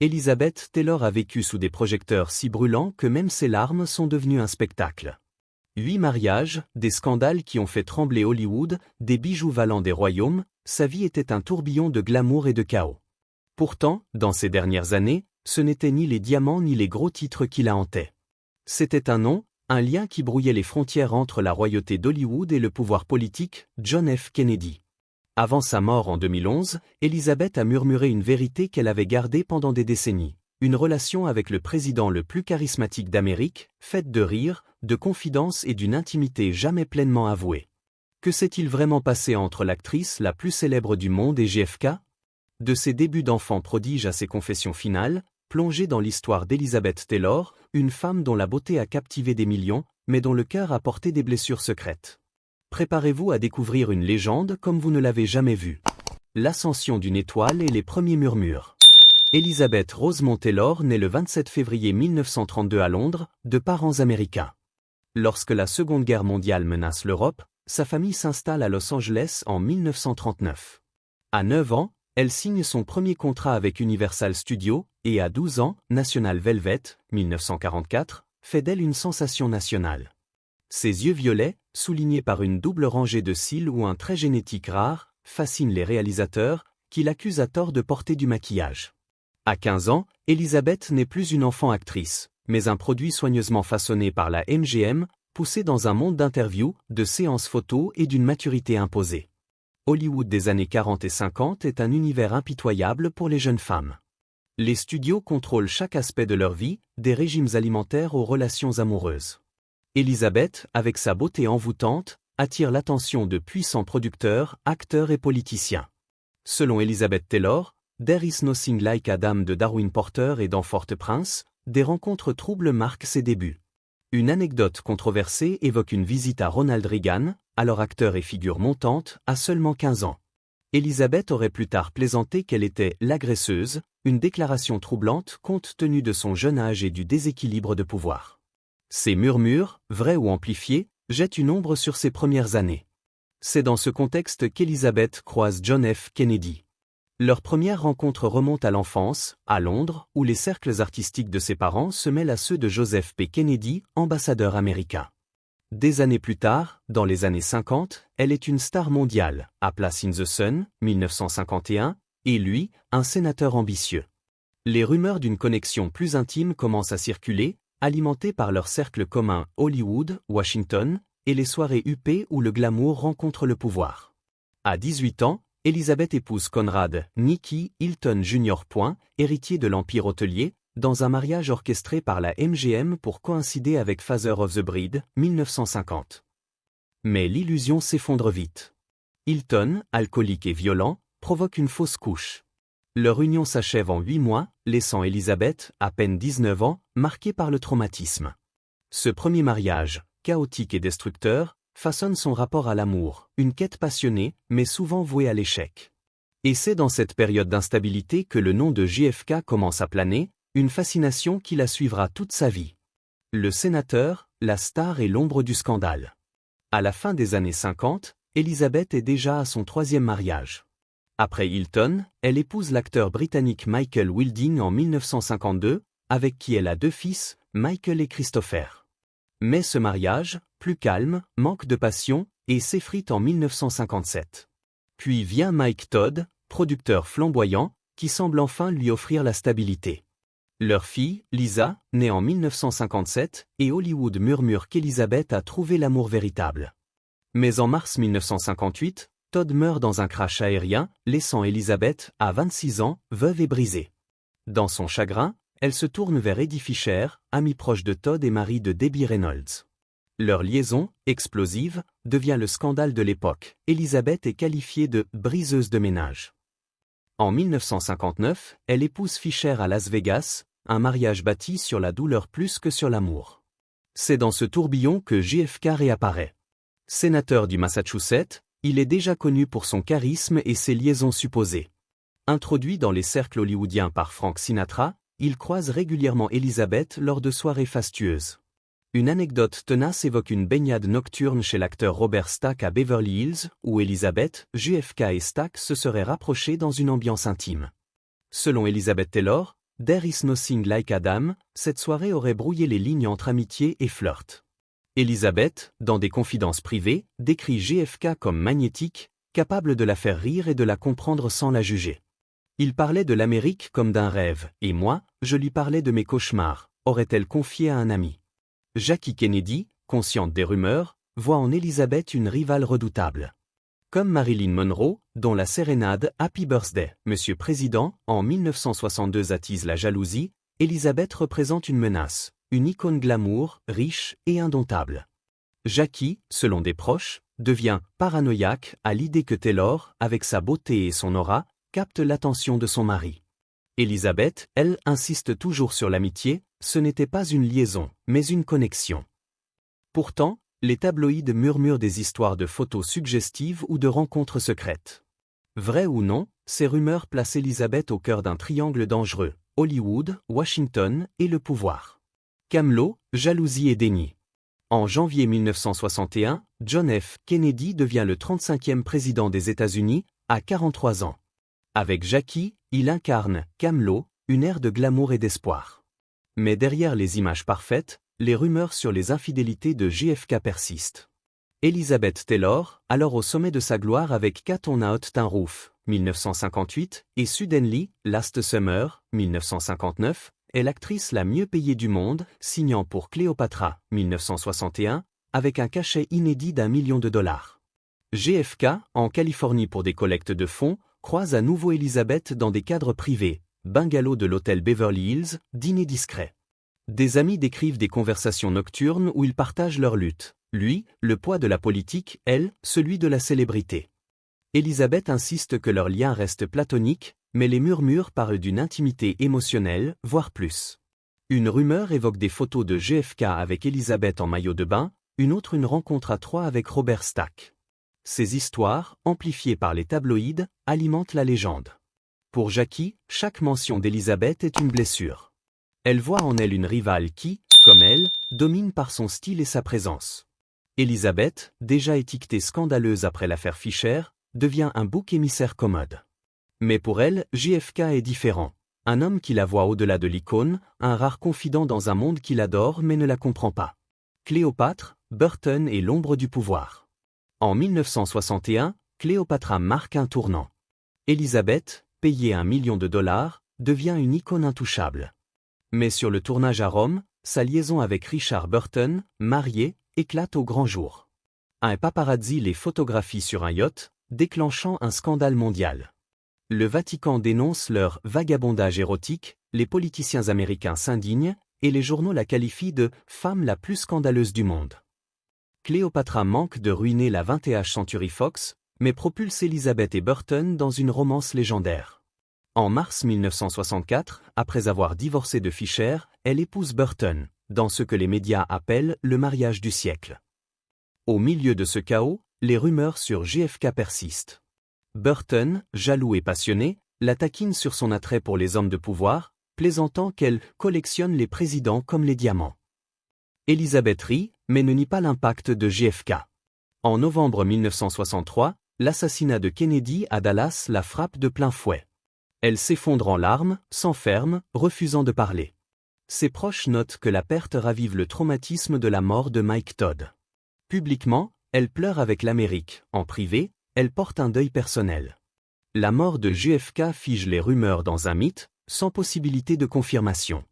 Elizabeth Taylor a vécu sous des projecteurs si brûlants que même ses larmes sont devenues un spectacle. 8 mariages, des scandales qui ont fait trembler Hollywood, des bijoux valant des royaumes, sa vie était un tourbillon de glamour et de chaos. Pourtant, dans ces dernières années, ce n'étaient ni les diamants ni les gros titres qui la hantaient. C'était un nom, un lien qui brouillait les frontières entre la royauté d'Hollywood et le pouvoir politique, John F. Kennedy. Avant sa mort en 2011, Elizabeth a murmuré une vérité qu'elle avait gardée pendant des décennies. Une relation avec le président le plus charismatique d'Amérique, faite de rire, de confidence et d'une intimité jamais pleinement avouée. Que s'est-il vraiment passé entre l'actrice la plus célèbre du monde et JFK? De ses débuts d'enfant prodige à ses confessions finales, plongée dans l'histoire d'Elizabeth Taylor, une femme dont la beauté a captivé des millions, mais dont le cœur a porté des blessures secrètes. Préparez-vous à découvrir une légende comme vous ne l'avez jamais vue. L'ascension d'une étoile et les premiers murmures. Elizabeth Rosemont Taylor naît le 27 février 1932 à Londres, de parents américains. Lorsque la Seconde Guerre mondiale menace l'Europe, sa famille s'installe à Los Angeles en 1939. À 9 ans, elle signe son premier contrat avec Universal Studios, et à 12 ans, National Velvet, 1944, fait d'elle une sensation nationale. Ses yeux violets, soulignés par une double rangée de cils ou un trait génétique rare, fascinent les réalisateurs, qui l'accusent à tort de porter du maquillage. À 15 ans, Elizabeth n'est plus une enfant actrice, mais un produit soigneusement façonné par la MGM, poussé dans un monde d'interviews, de séances photos et d'une maturité imposée. Hollywood des années 40 et 50 est un univers impitoyable pour les jeunes femmes. Les studios contrôlent chaque aspect de leur vie, des régimes alimentaires aux relations amoureuses. Elizabeth, avec sa beauté envoûtante, attire l'attention de puissants producteurs, acteurs et politiciens. Selon Elizabeth Taylor, There is Nothing Like Adam de Darwin Porter et d'Enfort Prince, des rencontres troubles marquent ses débuts. Une anecdote controversée évoque une visite à Ronald Reagan, alors acteur et figure montante, à seulement 15 ans. Elizabeth aurait plus tard plaisanté qu'elle était « l'agresseuse », une déclaration troublante compte tenu de son jeune âge et du déséquilibre de pouvoir. Ces murmures, vrais ou amplifiés, jettent une ombre sur ses premières années. C'est dans ce contexte qu'Elizabeth croise John F. Kennedy. Leur première rencontre remonte à l'enfance, à Londres, où les cercles artistiques de ses parents se mêlent à ceux de Joseph P. Kennedy, ambassadeur américain. Des années plus tard, dans les années 50, elle est une star mondiale, à Place in the Sun, 1951, et lui, un sénateur ambitieux. Les rumeurs d'une connexion plus intime commencent à circuler, alimentées par leur cercle commun Hollywood, Washington, et les soirées huppées où le glamour rencontre le pouvoir. À 18 ans, Elizabeth épouse Conrad Nicky Hilton Jr. Héritier de l'Empire hôtelier, dans un mariage orchestré par la MGM pour coïncider avec Father of the Bride, 1950. Mais l'illusion s'effondre vite. Hilton, alcoolique et violent, provoque une fausse couche. Leur union s'achève en 8 mois, laissant Elizabeth, à peine 19 ans, marquée par le traumatisme. Ce premier mariage, chaotique et destructeur, façonne son rapport à l'amour, une quête passionnée, mais souvent vouée à l'échec. Et c'est dans cette période d'instabilité que le nom de JFK commence à planer, une fascination qui la suivra toute sa vie. Le sénateur, la star et l'ombre du scandale. À la fin des années 50, Elizabeth est déjà à son 3e mariage. Après Hilton, elle épouse l'acteur britannique Michael Wilding en 1952, avec qui elle a 2 fils, Michael et Christopher. Mais ce mariage, plus calme, manque de passion, et s'effrite en 1957. Puis vient Mike Todd, producteur flamboyant, qui semble enfin lui offrir la stabilité. Leur fille, Lisa, née en 1957, et Hollywood murmure qu'Elizabeth a trouvé l'amour véritable. Mais en mars 1958, Todd meurt dans un crash aérien, laissant Elizabeth, à 26 ans, veuve et brisée. Dans son chagrin, elle se tourne vers Eddie Fisher, ami proche de Todd et mari de Debbie Reynolds. Leur liaison, explosive, devient le scandale de l'époque. Elizabeth est qualifiée de « briseuse de ménage ». En 1959, elle épouse Fisher à Las Vegas, un mariage bâti sur la douleur plus que sur l'amour. C'est dans ce tourbillon que JFK réapparaît. Sénateur du Massachusetts, il est déjà connu pour son charisme et ses liaisons supposées. Introduit dans les cercles hollywoodiens par Frank Sinatra, il croise régulièrement Elizabeth lors de soirées fastueuses. Une anecdote tenace évoque une baignade nocturne chez l'acteur Robert Stack à Beverly Hills, où Elizabeth, JFK et Stack se seraient rapprochés dans une ambiance intime. Selon Elizabeth Taylor, There is nothing like Adam, cette soirée aurait brouillé les lignes entre amitié et flirt. Elizabeth, dans des confidences privées, décrit JFK comme magnétique, capable de la faire rire et de la comprendre sans la juger. Il parlait de l'Amérique comme d'un rêve, et moi, je lui parlais de mes cauchemars, aurait-elle confié à un ami. Jackie Kennedy, consciente des rumeurs, voit en Elizabeth une rivale redoutable. Comme Marilyn Monroe, dont la sérénade « Happy Birthday, Monsieur Président » en 1962 attise la jalousie, Elizabeth représente une menace, une icône glamour, riche et indomptable. Jackie, selon des proches, devient paranoïaque à l'idée que Taylor, avec sa beauté et son aura, capte l'attention de son mari. Elizabeth, elle, insiste toujours sur l'amitié, ce n'était pas une liaison, mais une connexion. Pourtant, les tabloïds murmurent des histoires de photos suggestives ou de rencontres secrètes. Vrai ou non, ces rumeurs placent Elizabeth au cœur d'un triangle dangereux, Hollywood, Washington et le pouvoir. Camelot, jalousie et déni. En janvier 1961, John F. Kennedy devient le 35e président des États-Unis, à 43 ans. Avec Jackie, il incarne, Camelot, une ère de glamour et d'espoir. Mais derrière les images parfaites, les rumeurs sur les infidélités de JFK persistent. Elizabeth Taylor, alors au sommet de sa gloire avec Cat on a Hot Tin Roof, 1958, et Suddenly, Last Summer, 1959, est l'actrice la mieux payée du monde, signant pour Cléopâtra, 1961, avec un cachet inédit d'1 million de dollars. JFK, en Californie pour des collectes de fonds, croise à nouveau Elizabeth dans des cadres privés, bungalow de l'hôtel Beverly Hills, dîner discret. Des amis décrivent des conversations nocturnes où ils partagent leur lutte. Lui, le poids de la politique, elle, celui de la célébrité. Elizabeth insiste que leur lien reste platonique, mais les murmures parlent d'une intimité émotionnelle, voire plus. Une rumeur évoque des photos de JFK avec Elizabeth en maillot de bain, une autre une rencontre à trois avec Robert Stack. Ces histoires, amplifiées par les tabloïds, alimentent la légende. Pour Jackie, chaque mention d'Elizabeth est une blessure. Elle voit en elle une rivale qui, comme elle, domine par son style et sa présence. Elizabeth, déjà étiquetée scandaleuse après l'affaire Fisher, devient un bouc émissaire commode. Mais pour elle, JFK est différent. Un homme qui la voit au-delà de l'icône, un rare confident dans un monde qu'il adore mais ne la comprend pas. Cléopâtre, Burton et l'ombre du pouvoir. En 1961, Cléopâtra marque un tournant. Elizabeth, payée $1 million, devient une icône intouchable. Mais sur le tournage à Rome, sa liaison avec Richard Burton, marié, éclate au grand jour. Un paparazzi les photographie sur un yacht, déclenchant un scandale mondial. Le Vatican dénonce leur vagabondage érotique, les politiciens américains s'indignent, et les journaux la qualifient de « femme la plus scandaleuse du monde ». Cléopâtra manque de ruiner la 20th Century Fox, mais propulse Elizabeth et Burton dans une romance légendaire. En mars 1964, après avoir divorcé de Fisher, elle épouse Burton, dans ce que les médias appellent le mariage du siècle. Au milieu de ce chaos, les rumeurs sur JFK persistent. Burton, jaloux et passionné, la taquine sur son attrait pour les hommes de pouvoir, plaisantant qu'elle collectionne les présidents comme les diamants. Elizabeth rit, mais ne nie pas l'impact de JFK. En novembre 1963, l'assassinat de Kennedy à Dallas la frappe de plein fouet. Elle s'effondre en larmes, s'enferme, refusant de parler. Ses proches notent que la perte ravive le traumatisme de la mort de Mike Todd. Publiquement, elle pleure avec l'Amérique, en privé, elle porte un deuil personnel. La mort de JFK fige les rumeurs dans un mythe, sans possibilité de confirmation.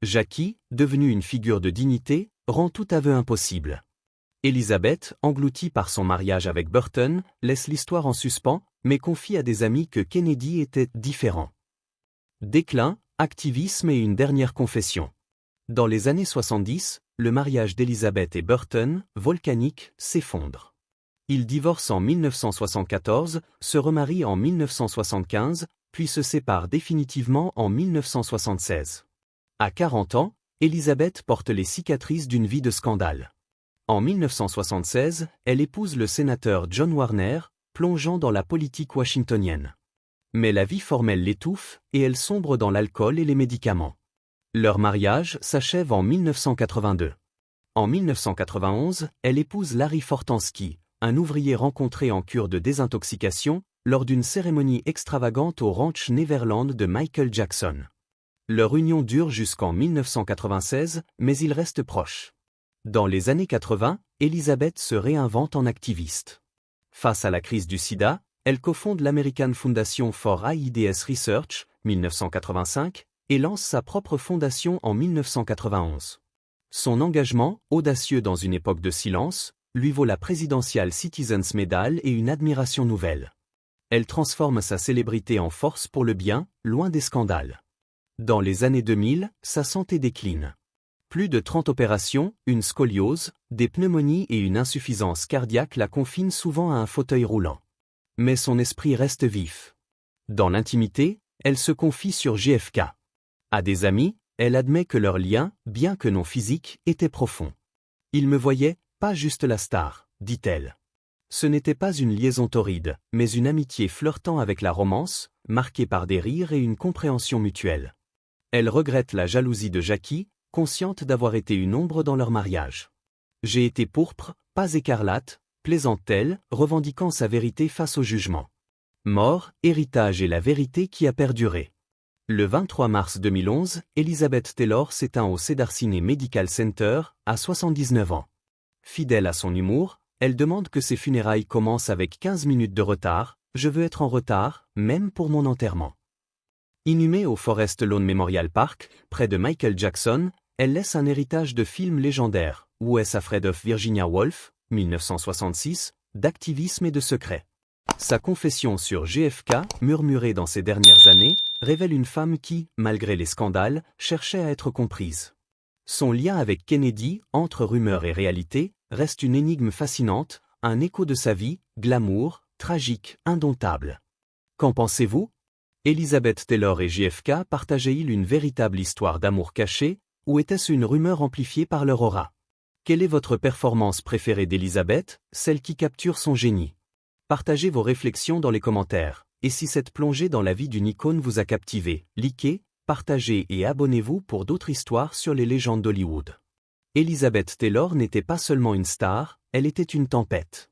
Jackie, devenue une figure de dignité, rend tout aveu impossible. Elizabeth, engloutie par son mariage avec Burton, laisse l'histoire en suspens, mais confie à des amis que Kennedy était différent. Déclin, activisme et une dernière confession. Dans les années 70, le mariage d'Elizabeth et Burton, volcanique, s'effondre. Ils divorcent en 1974, se remarient en 1975, puis se séparent définitivement en 1976. À 40 ans, Elizabeth porte les cicatrices d'une vie de scandale. En 1976, elle épouse le sénateur John Warner, plongeant dans la politique washingtonienne. Mais la vie formelle l'étouffe, et elle sombre dans l'alcool et les médicaments. Leur mariage s'achève en 1982. En 1991, elle épouse Larry Fortansky, un ouvrier rencontré en cure de désintoxication, lors d'une cérémonie extravagante au ranch Neverland de Michael Jackson. Leur union dure jusqu'en 1996, mais ils restent proches. Dans les années 80, Elizabeth se réinvente en activiste. Face à la crise du sida, elle cofonde l'American Foundation for AIDS Research, 1985, et lance sa propre fondation en 1991. Son engagement, audacieux dans une époque de silence, lui vaut la Presidential Citizens Medal et une admiration nouvelle. Elle transforme sa célébrité en force pour le bien, loin des scandales. Dans les années 2000, sa santé décline. Plus de 30 opérations, une scoliose, des pneumonies et une insuffisance cardiaque la confinent souvent à un fauteuil roulant. Mais son esprit reste vif. Dans l'intimité, elle se confie sur JFK. À des amis, elle admet que leur lien, bien que non physique, était profond. « Il me voyait, pas juste la star », dit-elle. Ce n'était pas une liaison torride, mais une amitié flirtant avec la romance, marquée par des rires et une compréhension mutuelle. Elle regrette la jalousie de Jackie, consciente d'avoir été une ombre dans leur mariage. « J'ai été pourpre, pas écarlate », plaisante-t-elle, revendiquant sa vérité face au jugement. Mort, héritage et la vérité qui a perduré. Le 23 mars 2011, Elizabeth Taylor s'éteint au Cedar Sinai Medical Center, à 79 ans. Fidèle à son humour, elle demande que ses funérailles commencent avec 15 minutes de retard. « Je veux être en retard, même pour mon enterrement ». Inhumée au Forest Lawn Memorial Park, près de Michael Jackson, elle laisse un héritage de films légendaires, Who is Afraid of Virginia Woolf, 1966, d'activisme et de secret. Sa confession sur JFK, murmurée dans ces dernières années, révèle une femme qui, malgré les scandales, cherchait à être comprise. Son lien avec Kennedy, entre rumeurs et réalité, reste une énigme fascinante, un écho de sa vie, glamour, tragique, indomptable. Qu'en pensez-vous ? Elizabeth Taylor et JFK partageaient-ils une véritable histoire d'amour caché, ou était-ce une rumeur amplifiée par leur aura ? Quelle est votre performance préférée d'Elizabeth, celle qui capture son génie ? Partagez vos réflexions dans les commentaires, et si cette plongée dans la vie d'une icône vous a captivé, likez, partagez et abonnez-vous pour d'autres histoires sur les légendes d'Hollywood. Elizabeth Taylor n'était pas seulement une star, elle était une tempête.